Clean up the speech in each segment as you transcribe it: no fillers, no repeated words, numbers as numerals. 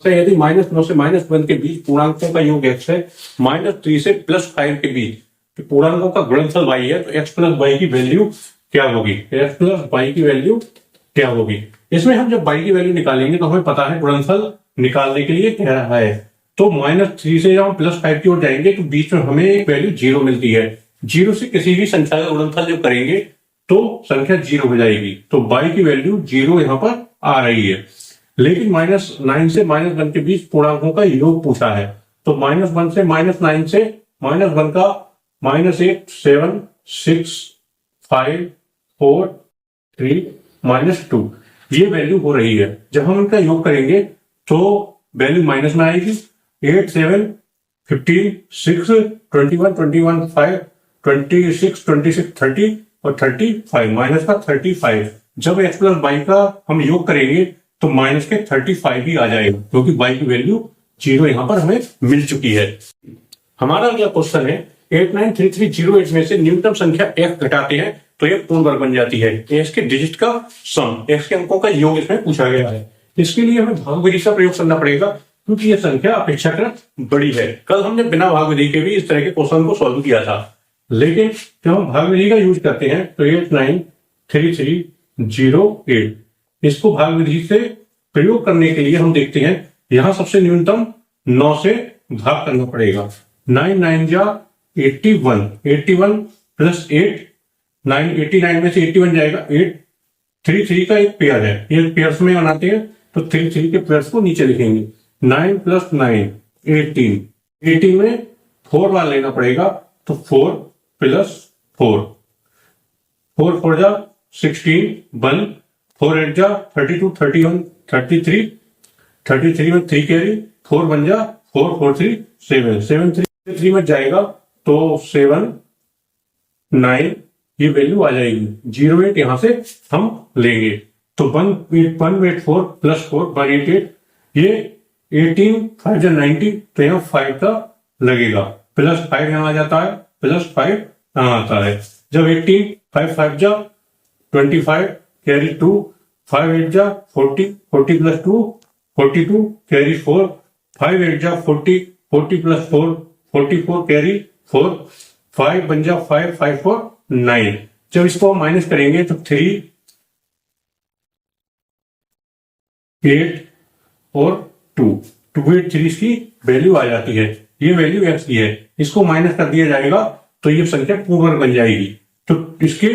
है यदि -9 से -1 के बीच पूर्णांकों का योग x है, -3 से +5 के बीच पूर्णांकों का गुणनफल y है, तो x प्लस y की वैल्यू क्या होगी? x प्लस y की वैल्यू क्या होगी? इसमें हम जब y की वैल्यू निकालेंगे तो हमें पता है गुणनफल निकालने के लिए कह रहा है, तो -3 से जब हम +5 की ओर जाएंगे तो बीच में हमें एक वैल्यू 0 मिलती है। 0 से किसी भी संख्या का गुणनफल जब करेंगे तो संख्या 0 हो जाएगी, तो y की वैल्यू 0 यहाँ पर आ रही है। लेकिन -9 से -1 के बीच पूर्णांकों का योग पूछा है, तो -1 से -9 से -1 का -8 7 6 5 4 3 -2 ये वैल्यू हो रही है। जब हम इनका योग करेंगे तो वैल्यू माइनस में आएगी। 8 7 15 6 21 21 5 26 26 30 और 35 माइनस का 35। जब x प्लस y का हम योग करेंगे तो माइनस के 35 ही आ जाएगा, क्योंकि y की वैल्यू 0 यहाँ पर हमें मिल चुकी है। हमारा अगला क्वेश्चन है 893308 में से न्यूनतम संख्या f घटाते हैं तो यह पूर्ण वर्ग बन जाती है। x के डिजिट का सम, x के अंकों का योग इसमें पूछा गया है। इसके लिए हमें भाग विधि का प्रयोग करना पड़ेगा, क्योंकि यह संख्या अपेक्षाकृत बड़ी है। कल हमने बिना भाग विधि के भी इस तरह के क्वेश्चन को सॉल्व किया था, लेकिन जब हम भाग विधि का यूज करते हैं तो 893308 इसको भाग विधि से प्रयोग करने के लिए हम देखते हैं यहां सबसे न्यूनतम 9 से भाग करना पड़ेगा। 9 9 जा 81, 81 प्लस 8 9 89 में से 81 जाएगा 8 3 3 का एक पेयर है, ये पेयर्स में बनाते हैं तो 3 3 के पेयर्स को नीचे लिखेंगे। 9 प्लस 9 18, 18 में 4 बार लेना पड़ेगा, तो 4 प्लस 4 4 4 जा 16 1 4 8 जा 32 31 33 33 में 3 कैरी 4 1 जा 4 4 3 7 7 3 में जाएगा तो 7 9 ये वैल्यू आ जाएगी। 08 यहां से हम लेंगे तो 184 प्लस 4 188 ये 18 5 जा 90, तो यहाँ 5 का लगेगा, प्लस 5 यहाँ आ जाता है, प्लस 5 यहाँ आता है। जब 18 5 5 जा 25 कैरी 2 5 8 जा 40 40 प्लस 2 42 कैरी 4 5 8 जा 40 40 प्लस 4 44 कैरी 4 5 बन जा 5 5 4 9। जब इसको हम माइनस करेंगे तो 3 8 और 2 2 8 3 की वैल्यू आ जाती है। ये वैल्यू x की है, इसको माइनस कर दिया जाएगा तो ये संख्या पूर्ण वर्ग बन जाएगी। तो इसके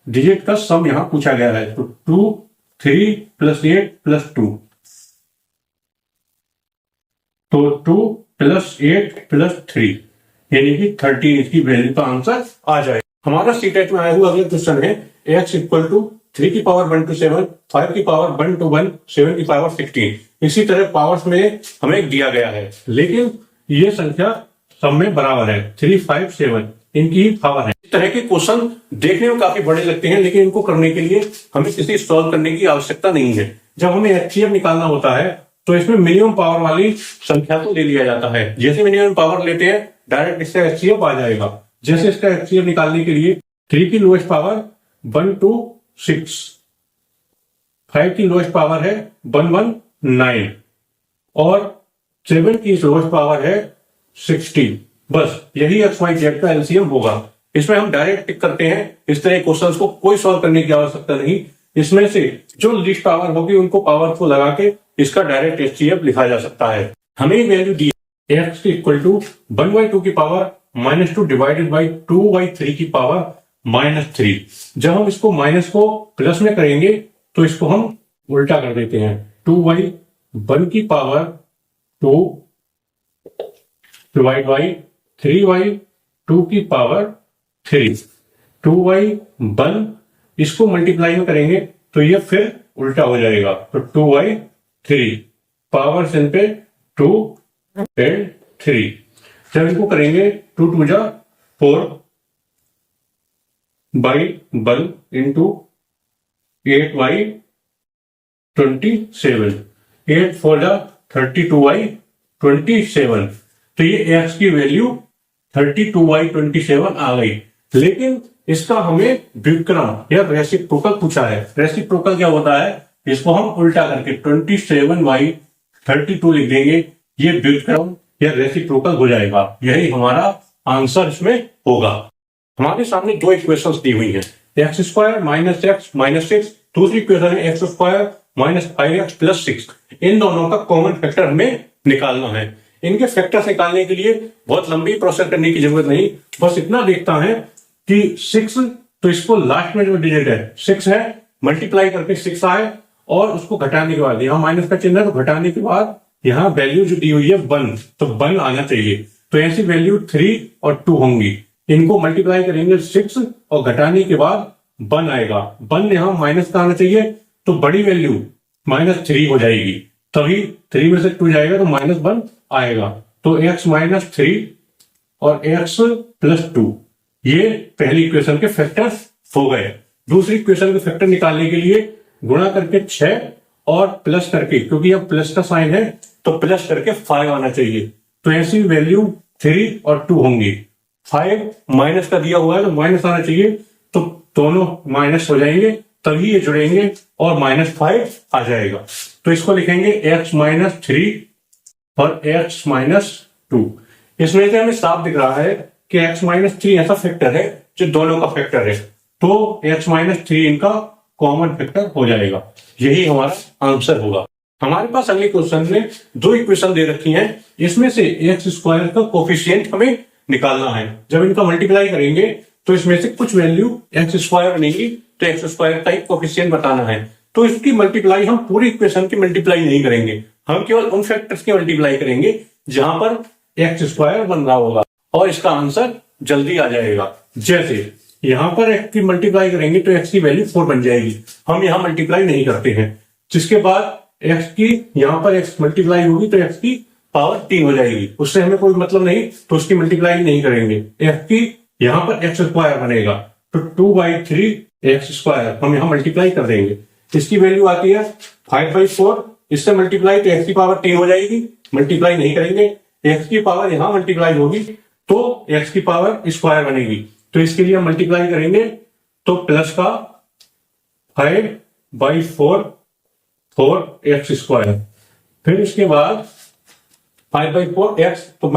डिजिट का सम यहां पूछा गया है, तो 2 3 प्लस 8 प्लस 2, तो 2 प्लस 8 प्लस 3 यानी कि 13 इसकी वैल्यू का आंसर आ जाए। हमारा सीटेट में आया हुआ अगला क्वेश्चन है x इक्वल टू 3 की पावर 1 to 7 5 की पावर 1 to 1 7 की पावर 16। इसी तरह पावर्स में हमें दिया गया है, लेकिन ये संख्या सब में बराबर है, 3 5 7 इनकी पावर है। इस तरह के क्वेश्चन देखने में काफी बड़े लगते हैं, लेकिन इनको करने के लिए हमें किसी सॉल्व करने की आवश्यकता नहीं है। जब हमें एचसीएफ निकालना होता है तो इसमें मिनिमम पावर वाली संख्या को ले लिया जाता है। जैसे मिनिमम पावर लेते हैं डायरेक्ट इसका एचसीएफ आ जाएगा। जैसे इसका एचसीएफ निकालने के लिए 3 की लोएस्ट पावर 1 to 6, 5 की लोएस्ट पावर है 1 1 9 और 7 की लोएस्ट पावर है 16। बस यही एक्स वाई जेड का एलसीएम होगा। इसमें हम डायरेक्ट टिक करते हैं। इस तरह क्वेश्चंस को कोई सॉल्व करने की आवश्यकता नहीं। इसमें से जो लिस्ट पावर होगी उनको पावर को लगा के इसका डायरेक्ट एचसीएफ लिखा जा सकता है। हमें वैल्यू दी एक्स इक्वल टू 1/2 की पावर -2 डिवाइडेड बाई 2/3 की पावर -3। जब हम इसको माइनस को प्लस में करेंगे तो इसको हम उल्टा कर देते हैं। 2/1 की पावर 2 डिवाइड बाई 3/2 की पावर 3। 2/1 इसको मल्टीप्लाई में करेंगे तो ये फिर उल्टा हो जाएगा, तो 2/3 पावर सेन पे 2 एंड 3। जब इनको करेंगे 2 2 जा 4/1 इंटू 8/27, 8 4 जा 32/27। तो ये x की वैल्यू 32/27 आ गई। लेकिन इसका हमें व्युत्क्रम या रेसिप्रोकल पूछा है। रेसिप्रोकल क्या होता है? इसको हम उल्टा करके 27/32 32 लिख देंगे, ये व्युत्क्रम या रेसिप्रोकल हो जाएगा। यही हमारा आंसर इसमें होगा। हमारे सामने दो इक्वेशंस दी हुई हैं, x square minus x minus six, दूसरी इक्वेशन है x square minus 5x plus 6। इन दोनों का कॉमन फैक्टर हमें निकालना है। इनके फैक्टर्स निकालने के लिए बहुत लंबी प्रोसेस करने की जरूरत नहीं, बस इतना देखता है कि 6, तो इसको लास्ट में जो डिजिट है 6 है, मल्टीप्लाई करके 6 आए, और उसको घटाने के बाद यहाँ माइनस का चिन्ह है, तो घटाने के बाद यहाँ वैल्यू जो दी हुई है 1, तो 1 आना चाहिए। तो ऐसी वैल्यू 3 और 2 होंगी। इनको मल्टीप्लाई करेंगे 6 और घटाने के बाद 1 आएगा। 1 यहाँ माइनस का आना चाहिए, तो बड़ी वैल्यू -3 हो जाएगी, तभी 3 में से 2 जाएगा तो -1 आएगा। तो x -3 और x प्लस 2, ये पहली इक्वेशन के फैक्टर्स हो गए। दूसरी इक्वेशन के फैक्टर निकालने के लिए गुणा करके 6 और प्लस करके, क्योंकि अब प्लस का साइन है तो प्लस करके 5 आना चाहिए। तो ऐसी वैल्यू 3 और 2 होंगी। 5 माइनस का दिया हुआ है तो माइनस आना चाहिए, तो दोनों माइनस हो जाएंगे, तभी ये जुड़ेंगे और -5 आ जाएगा। तो इसको लिखेंगे x -3 और x -2। इसमें से हमें साफ दिख रहा है कि x -3 ऐसा फैक्टर है जो दोनों का फैक्टर है, तो x -3 इनका कॉमन फैक्टर हो जाएगा। यही हमारा आंसर होगा। हमारे पास अगले क्वेश्चन में दो इक्वेशन दे रखी हैं, इसमें से एक्स स्क्वायर का कोफिशिएंट हमें निकालना है। जब इनका मल्टीप्लाई करेंगे तो इसमें से कुछ वैल्यू एक्स स्क्वायर बनेगी, तो एक्स स्क्वायर का ही कोफिशिएंट बताना है। तो इसकी मल्टीप्लाई हम पूरी इक्वेशन की मल्टीप्लाई नहीं करेंगे, हम केवल उन फैक्टर्स की मल्टीप्लाई करेंगे जहां पर एक्स स्क्वायर बन रहा होगा, और इसका आंसर जल्दी आ जाएगा। जैसे यहां पर एक्स की मल्टीप्लाई करेंगे तो एक्स की वैल्यू 4 बन जाएगी, हम यहां मल्टीप्लाई नहीं करते हैं। जिसके बाद एक्स की यहां पर एक्स मल्टीप्लाई होगी तो एक्स की पावर 3 हो जाएगी, उससे हमें कोई मतलब नहीं, तो उसकी मल्टीप्लाई नहीं करेंगे। एक्स की यहां पर एक्स स्क्वायर बनेगा, तो 2/3 एक्स स्क्वायर हम यहां मल्टीप्लाई कर देंगे। इसकी वैल्यू आती है 5/4, इससे मल्टीप्लाई तो एक्स की पावर 3 हो जाएगी, मल्टीप्लाई नहीं करेंगे। एक्स की पावर यहां मल्टीप्लाई होगी तो एक्स की पावर स्क्वायर बनेगी, तो इसके लिए हम मल्टीप्लाई करेंगे, तो प्लस का 5/4 4x स्क्वायर, फिर इसके बाद 5/4x, तो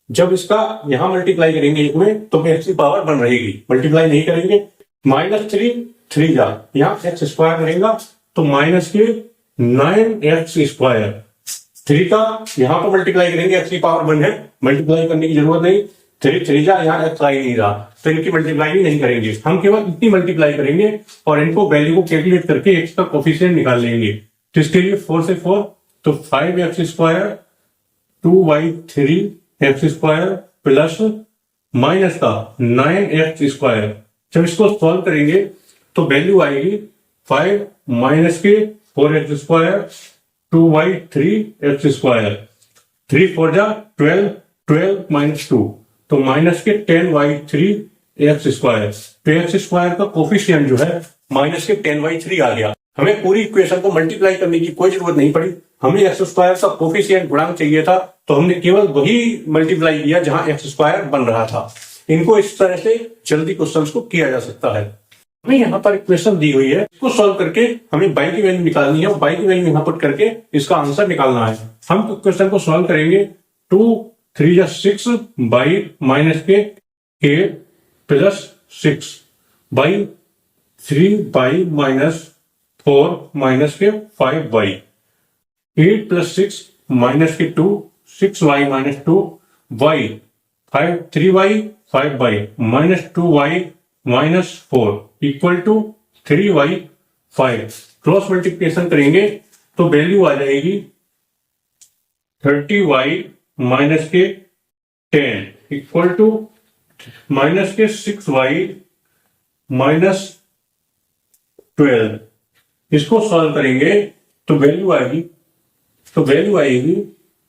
जब इसका यहां मल्टीप्लाई करेंगे इसमें तो x की पावर 1 रहेगी, मल्टीप्लाई नहीं करेंगे। -3 3 जा, यहां एक्स स्क्वायर रहेगा तो -9x स्क्वायर। 3 का यहां पर मल्टीप्लाई करेंगे, एक्स की पावर 1 है, मल्टीप्लाई करने की जरूरत नहीं। 3 3 जा, यहां एक्स आ ही नहीं रहा, तो इनकी मल्टीप्लाई भी नहीं करेंगे, हम केवल इतनी मल्टीप्लाई करेंगे और इनको वैल्यू को कैलकुलेट करके एक्स का कोफिशिएंट निकाल लेंगे। तो इसके लिए 4 से 4, तो 5x square 2/3 x square plus minus का 9x स्क्वायर। जब इसको सॉल्व करेंगे तो वैल्यू आएगी 5 माइनस के 4x स्क्वायर 2/3 एक्स स्क्वायर, 3 4 जा 12, 12 - 2, तो माइनस के 10/3 एक्स स्क्वायर। तो एक्स स्क्वायर का कोफिशिएंट जो है माइनस के 10/3 आ गया। हमें पूरी इक्वेशन को मल्टीप्लाई करने की कोई जरूरत नहीं पड़ी, हमें एक्स स्क्वायर का कोफिशिएंट गुणांक चाहिए था, तो हमने केवल वही मल्टीप्लाई किया जहां एक्स स्क्वायर बन रहा था। इनको इस तरह से जल्दी क्वेश्चन को किया जा सकता है। हमें यहाँ पर इक्वेशन दी हुई है, इसको सॉल्व करके हमें बाई की वैल्यू निकालनी है, और बाई की वैल्यू यहाँ पुट करके इसका आंसर निकालना है। हम क्वेश्चन को सॉल्व करेंगे, 2 3 जा 6 बाई माइनस के 8 प्लस 6 बाई 3 बाई -4 माइनस के 5 बाई 8 + 6 माइनस के 2 6y - 2 y 5 3y 5y -2y -4 equal to 3y 5। Cross multiplication करेंगे तो वैल्यू आ जाएगी 30y माइनस के 10 इक्वल टू माइनस के 6y -12। इसको सॉल्व करेंगे तो वैल्यू आएगी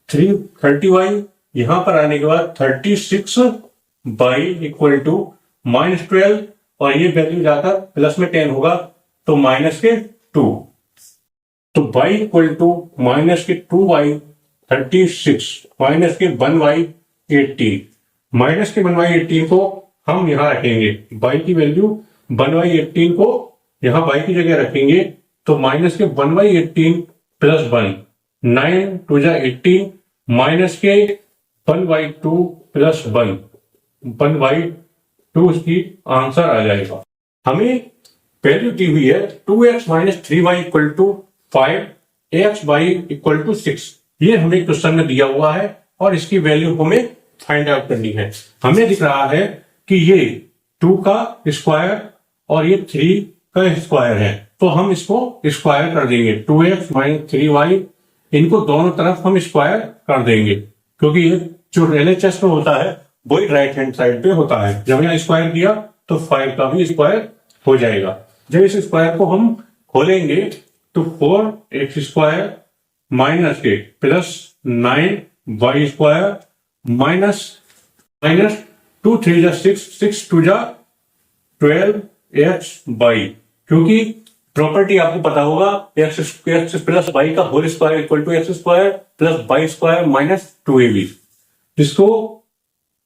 30y, यहां पर आने के बाद 36y इक्वल टू -12, और ये वैल्यू जाकर प्लस में 10 होगा तो माइनस के 2, तो y इक्वल टू माइनस के 2y 36 माइनस के 1y 18, माइनस के 1y 18 को हम यहां रखेंगे, y की वैल्यू 1y 18 को यहां y की जगह रखेंगे, तो माइनस के 1y 18 + 1 9 टू जा 18 माइनस के 1/2 प्लस 1/2 इसकी आंसर आ जाएगा। हमें वैल्यू दी हुई है 2x minus 3y equal to 5, ax y equal to 6। ये हमें क्वेश्चन में दिया हुआ है और इसकी वैल्यू हमें फाइंड आउट करनी है। हमें दिख रहा है कि ये 2 का स्क्वायर और ये 3 का स्क्वायर है, तो हम इसको स्क्वायर कर देंगे। 2x माइनस 3y इनको दोनों तरफ हम स्क्वायर कर देंगे, क्योंकि ये जो LHS में होता है वही राइट हैंड साइड पे होता है। जब यहाँ स्क्वायर किया तो 5 का भी स्क्वायर हो जाएगा। जब इस स्क्वायर को हम खोलेंगे तो 4x स्क्वायर माइनस के प्लस 9y स्क्वायर माइनस 2 3 जा 6, 6 2 जा 12xy, क्योंकि प्रॉपर्टी आपको पता होगा x प्लस y का whole square equal to x square plus y square minus 2ab, जिसको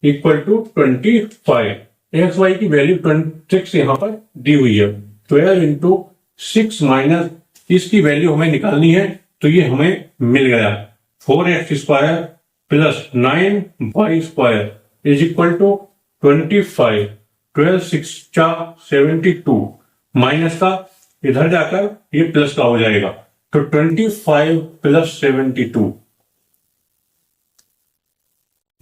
इक्वल टू 25। एक्स वाई की वैल्यू 26 यहाँ पर दी हुई है। 12 इंटू 6 माइनस इसकी वैल्यू हमें निकालनी है, तो ये हमें मिल गया 4x square plus 9y square is equal to 25। 12 6 जा 72 माइनस का इधर जाकर ये प्लस का हो जाएगा, तो 25 प्लस 72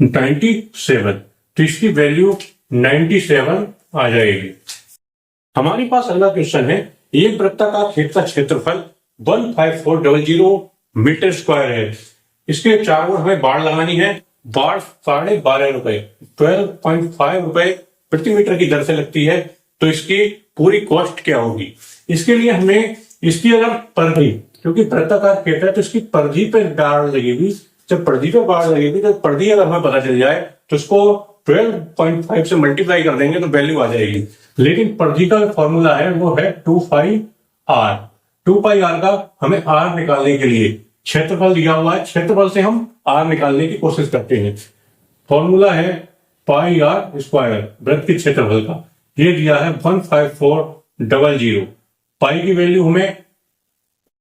97, तो इसकी वैल्यू 97 आ जाएगी। हमारे पास अगला क्वेश्चन है, एक वृत्ताकार खेत का क्षेत्रफल 15400 मीटर स्क्वायर है। इसके चारों ओर हमें बाड़ लगानी है। बाड़ 12.5 रुपए 12.5 रुपए प्रति मीटर की दर से लगती है, तो इसकी पूरी कॉस्ट क्या होगी? इसके लिए हमें इसकी अगर परिधि, क्योंकि वृत्ताकार खेत है तो इसकी परिधि पे बाड़ लगेगी। जब परिधि पे बाड़ लगेगी तो परिधि अगर हमें पता चल जाए तो इसको 12.5 से मल्टीप्लाई कर देंगे तो वैल्यू आ जाएगी। लेकिन परिधि का फॉर्मूला है वो है 2πr। 2πr का हमें r निकालने के लिए क्षेत्रफल दिया हुआ है, क्षेत्रफल से हम r निकालने की कोशिश करते हैं। फॉर्मूला है πr स्क्वायर वृत्त के क्षेत्रफल का, ये दिया है 15400। पाई की वैल्यू हमें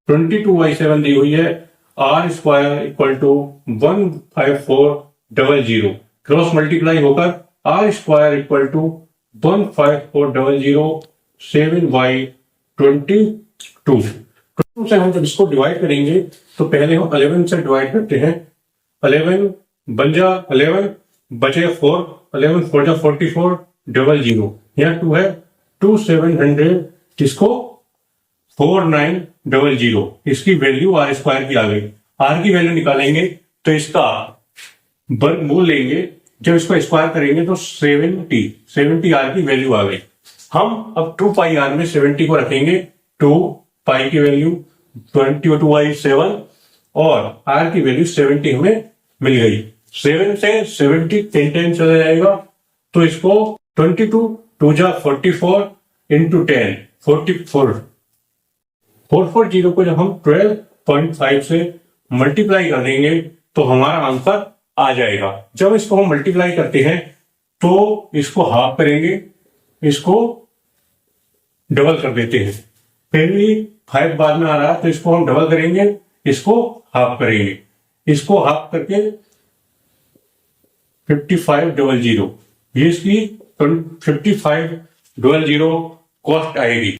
22/7 दी हुई है। r square equal to 15400 cross multiply होकर r स्क्वायर इक्वल टू 15400 7/22 से हम जब इसको डिवाइड करेंगे तो पहले हम 11 से डिवाइड करते हैं। 11 बन जा 11 बचे 4, 11 4 जा 44 00, यहाँ 2 है 2700, इसको 4900, इसकी वैल्यू r स्क्वायर की आ गई। r की वैल्यू निकालेंगे तो इसका वर्गमूल लेंगे, जब इसको स्क्वायर करेंगे तो 70 r की वैल्यू आ गई। हम अब 2πr में 70 को रखेंगे, 2π की वैल्यू 22/7 और r की वैल्यू 70 हमें मिल गई। 7 से 70 10 चला जाएगा, तो इसको 22 2 जा 44 इंटू 10 44 440 को जब हम 12.5 से मल्टीप्लाई कर देंगे तो हमारा आंसर आ जाएगा। जब इसको हम मल्टीप्लाई करते हैं तो इसको हाफ करेंगे, इसको डबल कर देते हैं। फिर भी 5 बाद में आ रहा है तो इसको हम डबल करेंगे, इसको हाफ करेंगे, इसको हाफ करके 5500, ये इसकी 5500 कॉस्ट आएगी।